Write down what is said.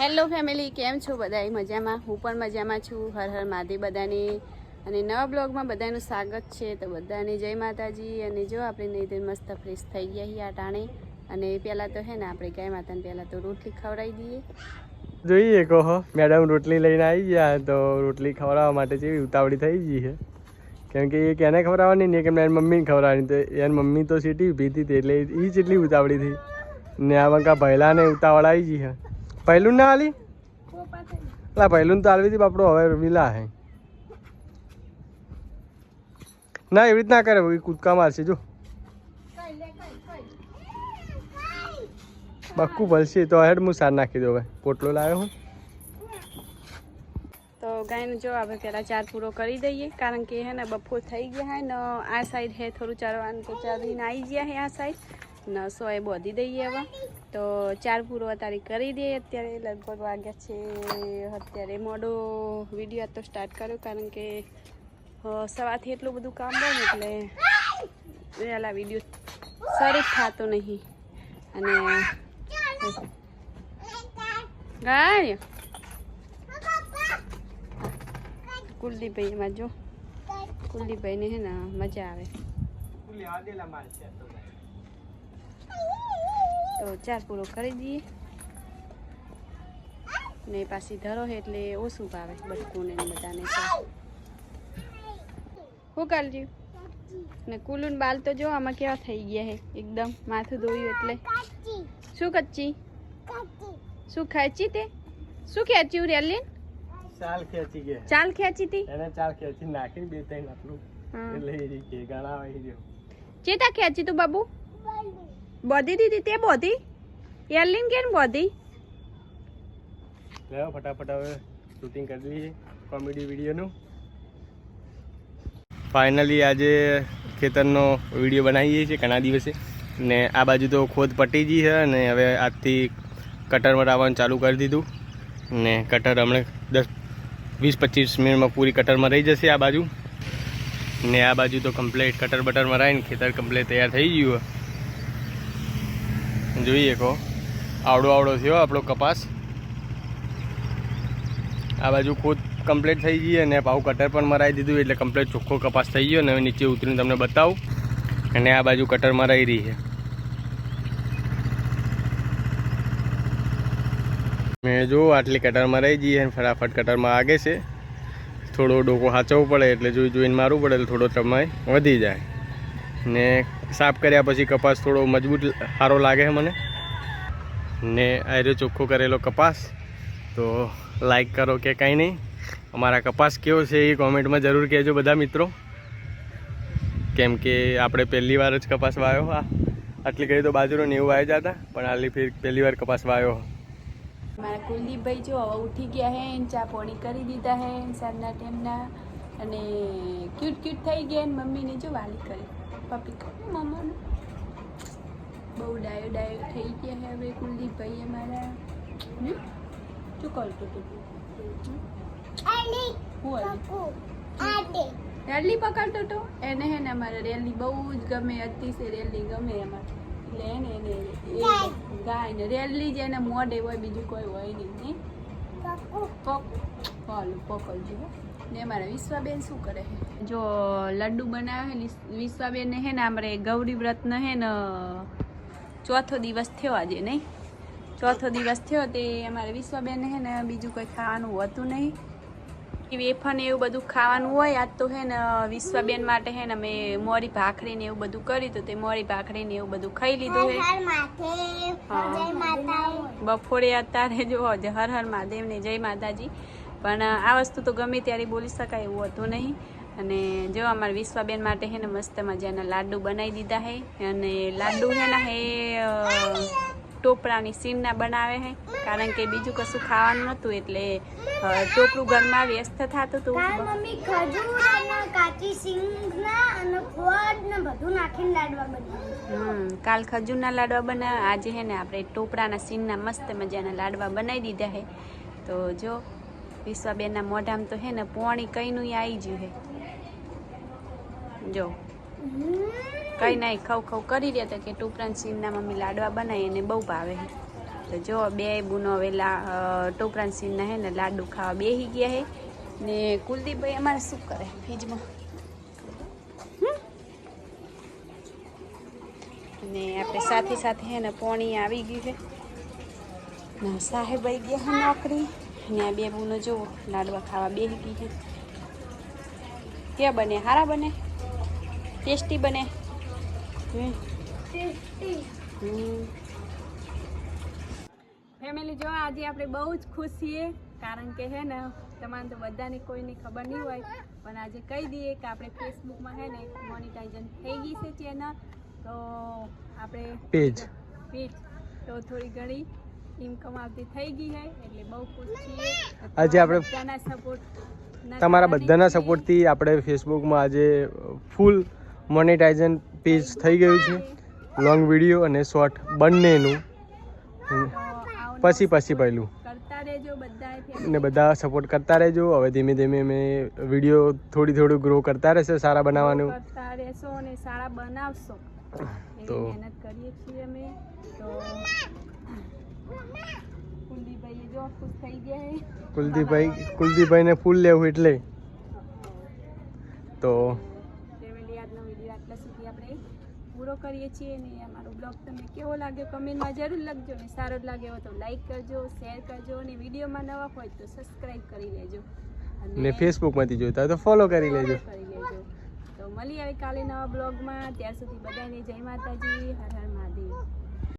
Hello family, કેમ છો બધાય? મજામાં? હું પણ મજામાં છું. હર હર મહાદેવ બધાની. અને નવા બ્લોગમાં બધાનું સ્વાગત છે. તો બધાને જય માતાજી. અને જો આપણે નહીં મસ્ત ફ્રેશ થઈ ગયા છીએ આ ટાણે. અને પહેલાં તો હે ને આપણે ગાય માતાને પહેલાં તો રોટલી ખવડાવી દઈએ. જોઈએ કહો મેડમ રોટલી લઈને આવી ગયા તો રોટલી ખવડાવવા માટે જેવી ઉતાવળી થઈ ગઈ છે. કેમ કે એ કેને ખવડાવવાની ને કે મારી મમ્મીને ખવડાવવાની, તો એની મમ્મી તો સીટી ઊભી હતી એટલે એ જેટલી ઉતાવળી થઈ ને આ વંકા પહેલાંને ઉતાવળ આવી ગઈ છે. પહેલું ના હાલી એટલે પહેલું તો હાલવી હતી બાપડો, હવે મિલા હે ના એવી રીત ના કરે, કૂદકા મારશે જો બક્કું ભલશે તો હેડ હું સાર નાખી દઉં. હવે પોટલો લાવ્યો હું તો ગાયને જો આપણે પહેલાં ચાર પૂરો કરી દઈએ, કારણ કે હે ને બપોર થઈ ગયા હે ને આ સાઈડ હે થોડું ચારવાનું તો ચારીને આવી ગયા હે આ સાઈડ ને સોએ બોધી દઈએ. હવે તો ચાર પૂરો અત્યારે કરી દઈએ. અત્યારે લગભગ વાગ્યા છે, અત્યારે મોડો વિડીયો તો સ્ટાર્ટ કર્યો કારણ કે સવારથી એટલું બધું કામ હોય ને એટલે વહેલા વિડીયો શરૂ થતો નહીં. અને ગાય કુલદીપભાઈ એમાં જો કુલદીપભાઈને હે ને મજા આવે તો ચાર પૂરો કરી દઈએ ને પાછી ધરો છે એટલે ઓછું ભાવે બટકું ને બધાને. શું કાલજી ને કુલુન બાલ તો જો આમાં કેવા થઈ ગયા છે એકદમ માથું ધોયું એટલે. શું કચ્ચી શું ખેંચી તે શું ખેંચ્યું રેલી? ચાલ ખેંચી ગયા, ચાલ ખેંચી હતી એને ચાલ ખેંચી નાખી બે ત્રણ આટલું એટલે કે ગાણા આવી ગયો. ચેતા ખેંચી તું બાબુ? બોધી દીધી તે બોધી એલિન કેમ બોધી? લેવો ફટાફટ હવે શૂટિંગ કરી દઈએ કોમેડી વિડીયોનું. ફાઇનલી આજે ખેતરનો વિડીયો બનાવીએ છીએ ઘણા દિવસે ને આ બાજુ તો ખોદ પટી ગઈ છે અને હવે આજથી કટર મરાવવાનું ચાલુ કરી દીધું ને કટર હમણાં 10-20-25 મિનિટમાં પૂરી કટરમાં રહી જશે આ બાજુ ને આ બાજુ તો કમ્પ્લીટ કટર બટર મરાવીને ખેતર કમ્પ્લીટ તૈયાર થઈ ગયું. જોઈએ કહો આવડો થયો આપણો કપાસ. આ બાજુ ખોદ કમ્પ્લીટ થઈ ગઈ અને પાછું કટર પણ મરાવી દીધું એટલે કમ્પ્લીટ ચોખ્ખો કપાસ થઈ ગયો. અને હવે નીચે ઉતરીને તમને બતાવું. અને આ બાજુ કટર મરાઈ રહી છે. મેં જો આટલી કટર મરાઈ જઈએ અને ફટાફટ કટરમાં આગે છે. થોડો ડોકો સાચવવો પડે એટલે જોઈને મારવું પડે એટલે થોડો સમય વધી જાય. ને સાફ કર્યા પછી કપાસ થોડો મજબૂત સારો લાગે છે મને. ને આ રહ્યો ચોખ્ખો કરેલો કપાસ. તો લાઈક કરો કે કંઈ નહીં, અમારા કપાસ કેવો છે એ કોમેન્ટમાં જરૂર કહેજો બધા મિત્રો. કેમ કે આપણે પહેલી વાર જ કપાસ વાવ્યો. આટલી કરી તો બાજરો ને એવું વાવી જતા, પણ આટલી ફેર પહેલી વાર કપાસ વાવ્યો. મારા કુલદીપભાઈ જો હવે ઉઠી ગયા હે, ચા પાણી કરી દીધા હે સાંજના ટાઈમના. અને ક્યુટ થઈ ગયા ને મમ્મીને જો વાલી કરી પપ્પી મમ્માને બહુ ડાયો થઈ ગયા હે હવે કુલદીપભાઈ અમારા. શું કરતો તું? રેલી પકડતો તો એને હે ને અમારે રેલી બહુ જ ગમે, અતિશય રેલી ગમે અમારે. એટલે એને ગાય ને રેલી જ એને મોઢે હોય, બીજું કોઈ હોય નહીં. પકડજો ને. અમારા વિશ્વાબેન શું કરે છે જો લડ્ડુ બનાવે છે. વિશ્વાબેન હે ને અમારે ગૌરી વ્રતનો હે ને ચોથો દિવસ થયો આજે, નહીં ચોથો દિવસ થયો તે અમારે વિશ્વાબેન હે ને બીજું કંઈ ખાવાનું હોતું નહીં. વેફર ને એવું બધું ખાવાનું હોય. આજ તો હે ને વિશ્વાબેન માટે હે ને મેં મોરી ભાખરી ને એવું બધું કર્યું તો તે મોરી ભાખરી ને એવું બધું ખાઈ લીધું હે. બપોરે અત્યારે જો હર હર મહાદેવ ને જય માતાજી. પણ આ વસ્તુ તો ગમે ત્યારે બોલી શકાય એવું હતું નહીં. અને જો અમારા વિશ્વાબેન માટે હે ને મસ્ત મજાના લાડુ બનાવી દીધા હે. અને લાડુ હે ને હે ટોપરાની સીનના બનાવે છે, કારણ કે બીજું કશું ખાવાનું નહોતું એટલે ટોપરું ઘરમાં વ્યસ્ત થતું હતું. કાલ ખજૂરના લાડવા બનાવ્યા, આજે હે ને આપણે ટોપરાના સીનના મસ્ત મજાના લાડવા બનાવી દીધા છે. તો જો વિશ્વાબેનના મોઢામાં તો હે ને પોણી કઈનું આવી ગયું છે જો. કઈ નહીં ખવ કરી રહ્યા હતા કે ટોપરાના સીનના મમ્મી લાડવા બનાવી અને બહુ ભાવે. તો જો બે બુનો હવે ટોપરાન સીનના હે ને લાડુ ખાવા બેસી ગયા હે ને કુલદીપભાઈ અમારે શું કરે ફ્રીજમાં ને આપણે સાથે સાથે હે ને પોણી આવી ગયું છે ને સાહેબ આવી ગયા હે નોકરી ને આ બે બુનો જુઓ લાડવા ખાવા બેસી ગઈ છે ક્યાં બને સારા બને ટેસ્ટી બને ફેમિલી જો આજે આપણે બહુ જ ખુશ છીએ કારણ કે હે ને તમારે તો બધાને કોઈની ખબર નહીં હોય પણ આજે કહી દઈએ કે આપણે ફેસબુકમાં હે ને મોનિટાઇઝન થઈ ગઈ છે ચેનલ તો આપણે પેજ તો થોડી ઘણી ઇન્કમ આવતી થઈ ગઈ છે એટલે બહુ ખુશ છીએ આજે આપણે બધાના સપોર્ટ તમારા બધાના સપોર્ટથી આપણે ફેસબુકમાં આજે ફૂલ મોનેટાઇઝન પેજ થઈ ગયું છે લોંગ વિડીયો અને શોર્ટ બંનેનું પછી પહેલું કરતા રહેજો બધાએ ને બધા સપોર્ટ કરતા રહેજો હવે ધીમે ધીમે અમે વિડીયો થોડું ગ્રો કરતા રહેશે સારા બનાવવાનું કરતા રહેશો અને સારા બનાવશો તો મહેનત કરીએ છીએ અમે તો કુલદીપભાઈ જો ખુશ થઈ ગયા કુલદીપભાઈને ફૂલ લેવું એટલે તો ફેમિલી આજનો વિડીયો આટલા સુધી આપણે પૂરો કરીએ છીએ ને અમારો બ્લોગ તમને કેવો લાગ્યો કમેન્ટમાં જરૂર લખજો ને સારો જ લાગ્યો હોય તો લાઈક કરજો શેર કરજો અને વિડીયોમાં નવા હોય તો સબસ્ક્રાઈબ કરી લેજો ને ફેસબુકમાંથી જોતા હોય તો ફોલો કરી લેજો તો મળીએ હવે કાલે નવા બ્લોગમાં ત્યાર સુધી બધાને જય માતાજી હર હર